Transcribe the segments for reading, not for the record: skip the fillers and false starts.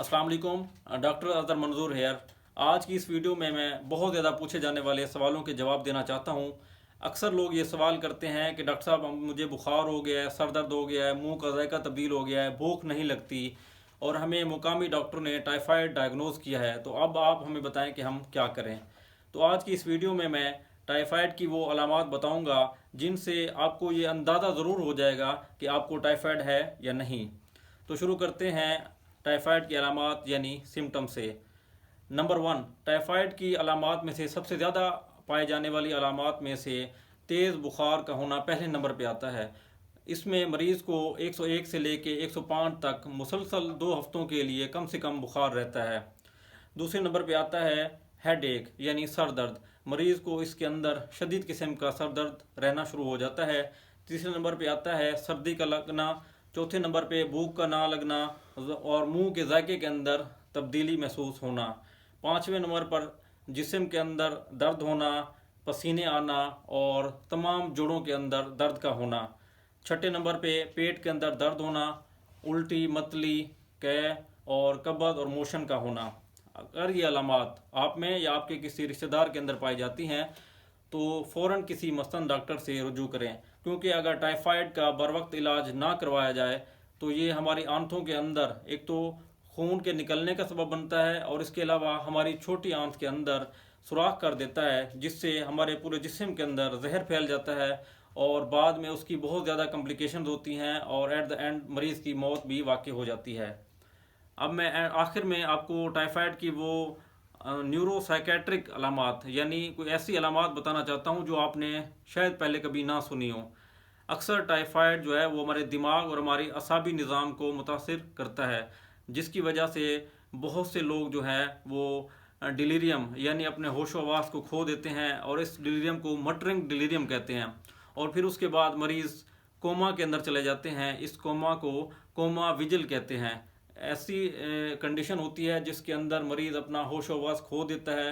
अस्सलाम वालेकुम। डॉक्टर अज़हर मंजूर हेयर। आज की इस वीडियो में मैं बहुत ज़्यादा पूछे जाने वाले सवालों के जवाब देना चाहता हूँ। अक्सर लोग ये सवाल करते हैं कि डॉक्टर साहब मुझे बुखार हो गया है, सर दर्द हो गया है, मुंह का जायका तब्दील हो गया है, भूख नहीं लगती और हमें मुकामी डॉक्टर ने टाइफाइड डायग्नोज किया है, तो अब आप हमें बताएं कि हम क्या करें। तो आज की इस वीडियो में मैं टाइफाइड की वो अलामात बताऊंगा जिनसे आपको ये अंदाज़ा ज़रूर हो जाएगा कि आपको टाइफाइड है या नहीं। तो शुरू करते हैं टाइफाइड की अलामात यानी सिम्टम से। नंबर 1, टाइफाइड की अलामात में से सबसे ज़्यादा पाए जाने वाली अलामात में से तेज़ बुखार का होना पहले नंबर पे आता है। इसमें मरीज़ को 101 से लेके 105 तक मुसलसल 2 हफ्तों के लिए कम से कम बुखार रहता है। दूसरे नंबर पे आता है हेड एक यानी सर दर्द। मरीज़ को इसके अंदर शदीद किस्म का सर दर्द रहना शुरू हो जाता है। तीसरे नंबर पे आता है सर्दी का लगना। चौथे नंबर पे भूख का ना लगना और मुंह के जायके के अंदर तब्दीली महसूस होना। पाँचवें नंबर पर जिस्म के अंदर दर्द होना, पसीने आना और तमाम जोड़ों के अंदर दर्द का होना। छठे नंबर पे पेट के अंदर दर्द होना, उल्टी, मतली, कै और कब्ज़ और मोशन का होना। अगर ये अलामात आप में या आपके किसी रिश्तेदार के अंदर पाई जाती हैं तो फ़ौरन किसी मस्तन डॉक्टर से रुजू करें, क्योंकि अगर टाइफाइड का बर वक्त इलाज ना करवाया जाए तो ये हमारी आंतों के अंदर एक तो खून के निकलने का सबब बनता है और इसके अलावा हमारी छोटी आंत के अंदर सुराख कर देता है, जिससे हमारे पूरे जिस्म के अंदर जहर फैल जाता है और बाद में उसकी बहुत ज़्यादा कॉम्प्लिकेशंस होती हैं और एट द एंड मरीज़ की मौत भी वाक़ई हो जाती है। अब मैं आखिर में आपको टाइफाइड की वो न्यूरो साइकेट्रिक अलामात यानी कोई ऐसी अलामात बताना चाहता हूँ जो आपने शायद पहले कभी ना सुनी हो। अक्सर टाइफाइड जो है वो हमारे दिमाग और हमारी असाबी निज़ाम को मुतासिर करता है, जिसकी वजह से बहुत से लोग जो हैं वो डिलीरियम यानी अपने होशो हवास को खो देते हैं और इस डिलीरियम को मटरिंग डिलीरियम कहते हैं और फिर उसके बाद मरीज़ कोमा के अंदर चले जाते हैं। इस कोमा को कोमा विजिल कहते हैं। ऐसी कंडीशन होती है जिसके अंदर मरीज़ अपना होश हवास खो देता है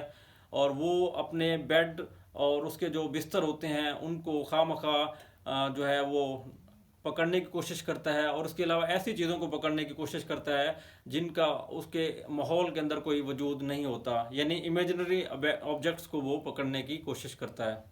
और वो अपने बेड और उसके जो बिस्तर होते हैं उनको खामखा जो है वो पकड़ने की कोशिश करता है और उसके अलावा ऐसी चीज़ों को पकड़ने की कोशिश करता है जिनका उसके माहौल के अंदर कोई वजूद नहीं होता, यानी इमेजिनरी ऑब्जेक्ट्स को वो पकड़ने की कोशिश करता है।